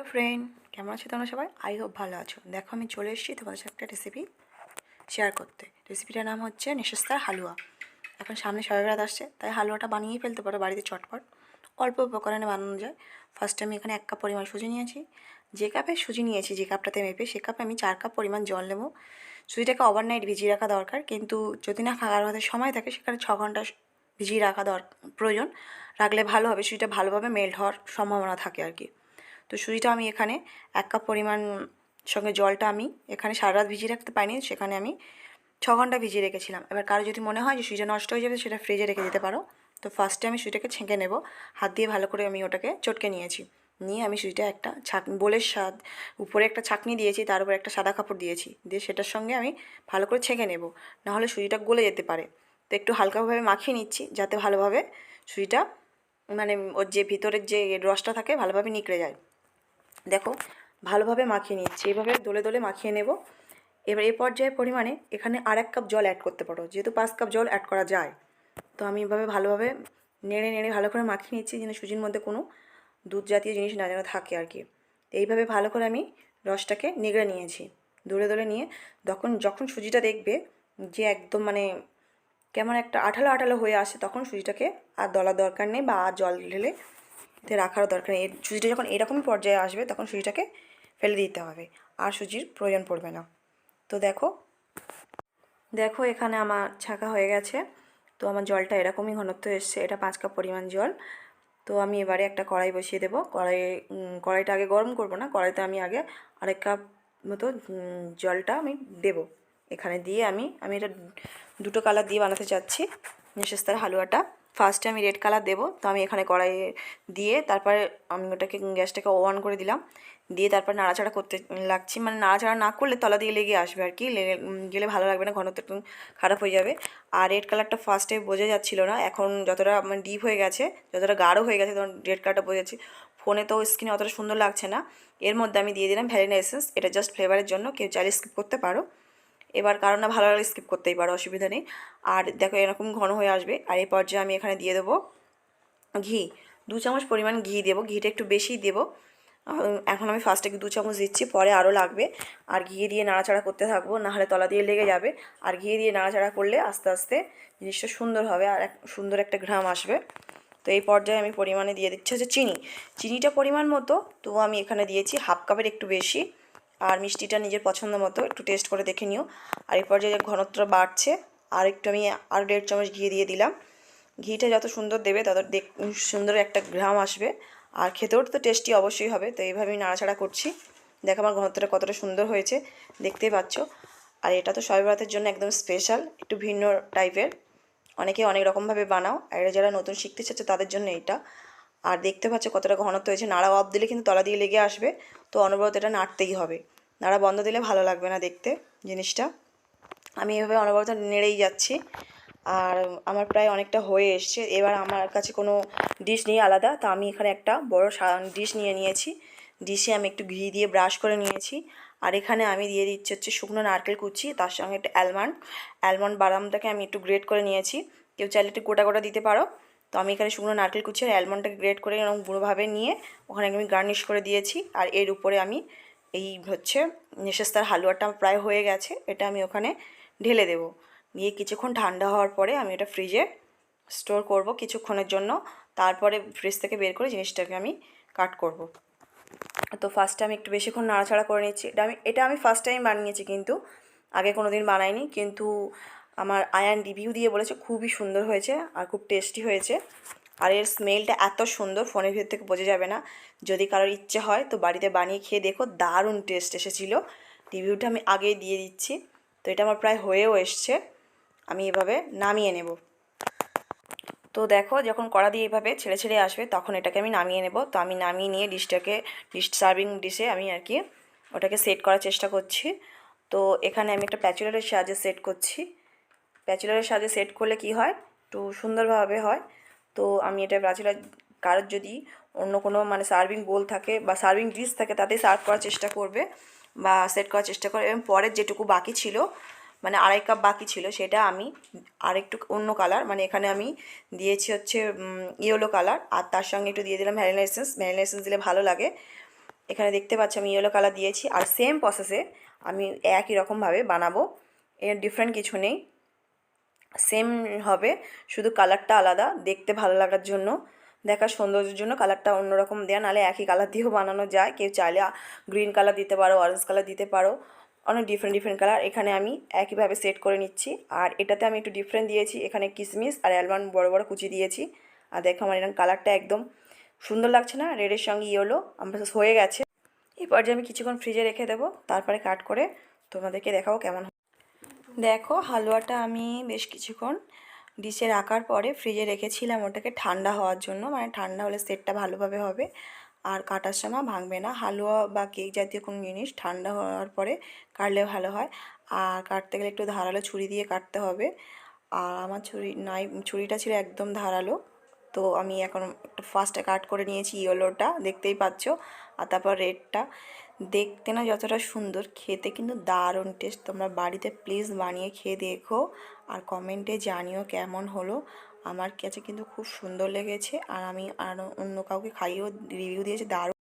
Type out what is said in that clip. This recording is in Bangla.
ফ্রেন্ড, কেমন আছো তোমরা সবাই? আই হোপ ভালো আছো। দেখো আমি চলে এসেছি তোমাদের সাথে একটা রেসিপি শেয়ার করতে। রেসিপিটার নাম হচ্ছে নেশাস্তার হালুয়া। এখন সামনে শবে বরাত আসছে, তাই হালুয়াটা বানিয়ে ফেলতে পারো বাড়িতে চটপট, অল্প উপকরণে বানানো যায়। ফার্স্টে আমি এখানে 1 কাপ পরিমাণ সুজি নিয়েছি। যে কাপে সুজি নিয়েছি, যে কাপটাতে মেপে, সে কাপে আমি 4 কাপ পরিমাণ জল নেবো। সুজিটাকে ওভারনাইট ভিজিয়ে রাখা দরকার, কিন্তু যদি না কারোর হাতে সময় থাকে সেখানে 6 ঘন্টা ভিজিয়ে রাখা প্রয়োজন। রাখলে ভালো হবে, সুজিটা ভালোভাবে মেল্ট হওয়ার সম্ভাবনা থাকে আর কি। তো সুজিটা আমি এখানে 1 কাপ পরিমাণ সঙ্গে জলটা আমি এখানে সারা রাত ভিজিয়ে রাখতে পারিনি, সেখানে আমি 6 ঘন্টা ভিজিয়ে রেখেছিলাম। এবার কারো যদি মনে হয় যে সুজিটা নষ্ট হয়ে যাবে, সেটা ফ্রিজে রেখে দিতে পারো। তো ফার্স্টে আমি সুজিটাকে ছেঁকে নেব। হাত দিয়ে ভালো করে আমি ওটাকে চটকে নিয়েছি। নিয়ে আমি সুজিটা একটা বোলের উপরে একটা ছাঁকনি দিয়েছি, তার উপরে একটা সাদা কাপড় দিয়েছি, দিয়ে সেটার সঙ্গে আমি ভালো করে ছেঁকে নেব, নাহলে সুজিটা গলে যেতে পারে। তো একটু হালকাভাবে মাখিয়ে নিচ্ছি, যাতে ভালোভাবে সুজিটা মানে ওর যে ভিতরের যে রসটা থাকে ভালোভাবে নিকড়ে যায়। দেখো ভালোভাবে মাখিয়ে নিচ্ছি, এইভাবে দোলে দোলে মাখিয়ে নেব। এবার এই পর্যায়ে পরিমাণে এখানে আর 1 কাপ জল অ্যাড করতে পারো, যেহেতু 5 কাপ জল অ্যাড করা যায়। তো আমি এভাবে ভালোভাবে নেড়ে নেড়ে ভালো করে মাখিয়ে নিচ্ছি, যেন সুজির মধ্যে কোনো দুধ জাতীয় জিনিস না যেন থাকে আর কি। তো এইভাবে ভালো করে আমি রসটাকে নিগড়ে নিয়েছি, দোলে দোলে নিয়ে যখন সুজিটা দেখবে যে একদম মানে কেমন একটা আঠালো আঠালো হয়ে আসে, তখন সুজিটাকে আর দলার দরকার নেই বা আর জল ঢেলে রাখারও দরকার নেই। সুজিটা যখন এরকমই পর্যায়ে আসবে, তখন সুজিটাকে ফেলে দিতে হবে, আর সুজির প্রয়োজন পড়বে না। তো দেখো দেখো এখানে আমার ছাঁকা হয়ে গেছে। তো আমার জলটা এরকমই ঘনত্ব এসছে, এটা 5 কাপ পরিমাণ জল। তো আমি এবারে একটা কড়াই বসিয়ে দেবো। কড়াইটা আগে গরম করব না, কড়াইতে আমি আগে 1 কাপ মতো জলটা আমি দেবো। এখানে দিয়ে আমি এটা দুটো কালার দিয়ে বানাতে চাচ্ছি নেশাস্তার হালুয়াটা। ফার্স্টে আমি রেড কালার দেবো। তো আমি এখানে কড়াইয়ে দিয়ে তারপরে আমি ওটাকে গ্যাসটাকে অন করে দিলাম, দিয়ে তারপর নাড়াচাড়া করতে লাগছি। মানে নাড়াচাড়া না করলে তলা দিয়ে লেগে আসবে আর কি, গেলে ভালো লাগবে না, ঘনত্ব একটু খারাপ হয়ে যাবে। আর রেড কালারটা ফার্স্টে বোঝা যাচ্ছিলো না, এখন যতটা মানে ডিপ হয়ে গেছে, যতটা গাঢ় হয়ে গেছে, তখন রেড কালারটা বোঝা যাচ্ছে। ফোনে তো স্ক্রিনে অতটা সুন্দর লাগছে না। এর মধ্যে আমি দিয়ে দিলাম ভ্যানিলা এসেন্স, এটা জাস্ট ফ্লেভারের জন্য, কেউ চাইলে স্কিপ করতে পারো। এবার কারণ না ভালো লাগলে স্কিপ করতেই পারো, অসুবিধা নেই। আর দেখো এরকম ঘন হয়ে আসবে। আর এই পর্যায়ে আমি এখানে দিয়ে দেবো ঘি। 2 চামচ পরিমাণ ঘি দেবো, ঘিটা একটু বেশিই দেবো। এখন আমি ফার্স্টে 2 চামচ দিচ্ছি, পরে আরও লাগবে। আর ঘি দিয়ে নাড়াচাড়া করতে থাকবো, নাহলে তলা দিয়ে লেগে যাবে। আর ঘি দিয়ে নাড়াচাড়া করলে আস্তে আস্তে জিনিসটা সুন্দর হবে, আর সুন্দর একটা ঘ্রাম আসবে। তো এই পর্যায়ে আমি পরিমাণে দিয়ে দিচ্ছি হচ্ছে চিনিটা পরিমাণ মতো। তো আমি এখানে দিয়েছি 1/2 কাপের একটু বেশি। আর মিষ্টিটা নিজের পছন্দ মতো একটু টেস্ট করে দেখে নিও। আর এই পর্যায়ে ঘনত্বটা বাড়ছে, আর একটু আমি আর 1.5 চামচ ঘি দিয়ে দিলাম। ঘিটা যত সুন্দর দেবে তত সুন্দর একটা ঘ্রাম আসবে, আর খেতেও তো টেস্টি অবশ্যই হবে। তো এইভাবে আমি নাড়াচাড়া করছি। দেখো আমার ঘনত্বটা কতটা সুন্দর হয়েছে, দেখতেই পাচ্ছ। আর এটা তো শবে বরাতের জন্য একদম স্পেশাল, একটু ভিন্ন টাইপের। অনেকে অনেক রকমভাবে বানাও, আর এটা যারা নতুন শিখতে চাচ্ছে তাদের জন্য এটা। আর দেখতে পাচ্ছ কতটা ঘনত্ব হয়েছে। নাড়া অফ দিলে কিন্তু তলা দিয়ে লেগে আসবে, তো অনবরত এটা নাড়তেই হবে। নাড়া বন্ধ দিলে ভালো লাগবে না দেখতে জিনিসটা। আমি এভাবে অনবরত নেড়েই যাচ্ছি। আর আমার প্রায় অনেকটা হয়ে এসছে। এবার আমার কাছে কোনো ডিশ নেই আলাদা, তো আমি এখানে একটা বড় ডিশ নিয়ে নিয়েছি। ডিশে আমি একটু ঘি দিয়ে ব্রাশ করে নিয়েছি। আর এখানে আমি দিয়ে দিচ্ছি হচ্ছে শুকনো নারকেল কুচি, তার সঙ্গে একটা অ্যালমন্ড বাদামটাকে আমি একটু গ্রেট করে নিয়েছি। কেউ চাইলে একটু গোটা গোটা দিতে পারো। তো আমি এখানে শুকনো নারকেল কুচি আর অ্যালমন্ডটাকে গ্রেট করে এরকম গুঁড়োভাবে নিয়ে ওখানে আমি গার্নিশ করে দিয়েছি। আর এর উপরে আমি এই হচ্ছে নেশাস্তার হালুয়াটা প্রায় হয়ে গেছে, এটা আমি ওখানে ঢেলে দেবো। দিয়ে কিছুক্ষণ ঠান্ডা হওয়ার পরে আমি এটা ফ্রিজে স্টোর করব কিছুক্ষণের জন্য। তারপরে ফ্রিজ থেকে বের করে জিনিসটাকে আমি কাট করব। তো ফার্স্টে আমি একটু বেশিক্ষণ নাড়াচাড়া করে নিচ্ছি। এটা আমি ফার্স্ট টাইম বানিয়েছি, কিন্তু আগে কোনো দিন বানাইনি। কিন্তু আমার আয়ান রিভিউ দিয়ে বলেছে খুবই সুন্দর হয়েছে আর খুব টেস্টি হয়েছে। আর এর স্মেলটা এত সুন্দর, ফোনের ভিতর থেকে বোঝা যাবে না। যদি কারোর ইচ্ছে হয় তো বাড়িতে বানিয়ে খেয়ে দেখো, দারুণ টেস্ট এসেছিলো। রিভিউটা আমি আগেই দিয়ে দিচ্ছি। তো এটা আমার প্রায় হয়েও এসছে, আমি এভাবে নামিয়ে নেব। তো দেখো যখন কড়া দিয়ে এভাবে ছেড়ে ছেড়ে আসবে, তখন এটাকে আমি নামিয়ে নেব। তো আমি নামিয়ে নিয়ে সার্ভিং ডিশে আমি আর কি ওটাকে সেট করার চেষ্টা করছি। তো এখানে আমি একটা প্যাচুলারের সাহায্যে সেট করছি। প্যাচুলারের সাহায্যে সেট করলে কি হয়, একটু সুন্দরভাবে হয়। তো আমি এটা প্যাচুলার, কারোর যদি অন্য কোনো মানে সার্ভিং বোল থাকে বা সার্ভিং ডিশ থাকে, তাতেই সার্ভ করার চেষ্টা করবে বা সেট করার চেষ্টা করবে। এবং পরের যেটুকু বাকি ছিল, মানে 2.5 কাপ বাকি ছিল, সেটা আমি আরেকটু অন্য কালার, মানে এখানে আমি দিয়েছি হচ্ছে ইয়েলো কালার, আর তার সঙ্গে একটু দিয়ে দিলাম ভ্যানিলা এসেন্স। ভ্যানিলা এসেন্স দিলে ভালো লাগে। এখানে দেখতে পাচ্ছি আমি ইয়েলো কালার দিয়েছি, আর সেম প্রসেসে আমি একই রকমভাবে বানাবো, এর ডিফারেন্ট কিছু নেই, সেম হবে, শুধু কালারটা আলাদা, দেখতে ভালো লাগার জন্য, দেখার সৌন্দর্যের জন্য কালারটা অন্যরকম দেওয়া, নাহলে একই কালার দিয়েও বানানো যায়, কেউ চাইলে গ্রিন কালার দিতে পারো, অরেঞ্জ কালার দিতে পারো, অনেক ডিফারেন্ট ডিফারেন্ট কালার। এখানে আমি একইভাবে সেট করে নিচ্ছি, আর এটাতে আমি একটু ডিফারেন্ট দিয়েছি, এখানে কিশমিশ আর অ্যালমন্ড বড় বড় কুচি দিয়েছি। আর দেখো আমার এরকম কালারটা একদম সুন্দর লাগছে না, রেডের সঙ্গে ইয়েলো আমার হয়ে গেছে। এই পর্যায়ে আমি কিছুক্ষণ ফ্রিজে রেখে দেবো, তারপরে কাট করে তোমাদেরকে দেখাবো কেমন। দেখো হালুয়াটা আমি বেশ কিছুক্ষণ ডিশে রাখার পরে ফ্রিজে রেখেছিলাম ওটাকে ঠান্ডা হওয়ার জন্য, মানে ঠান্ডা হলে সেটটা ভালোভাবে হবে আর কাটার সময় ভাঙবে না। হালুয়া বা কেক জাতীয় কোনো জিনিস ঠান্ডা হওয়ার পরে কাটলে ভালো হয়, আর কাটতে গেলে একটু ধারালো ছুরি দিয়ে কাটতে হবে। আর আমার ছুরিটা ছিল একদম ধারালো, তো আমি এখন একটু ফার্স্টে কাট করে নিয়েছি ইয়েলোটা, দেখতেই পাচ্ছ, আর তারপর রেডটা। দেখতে না যতটা সুন্দর, খেতে কিন্তু দারুণ টেস্ট। তোমরা বাড়িতে প্লিজ বানিয়ে খেয়ে দেখো আর কমেন্টে জানিও কেমন হলো। আমার কাছে কিন্তু খুব সুন্দর লেগেছে, আর আমি আর অন্য কাউকে খাইয়েও রিভিউ দিয়েছি, দারুণ।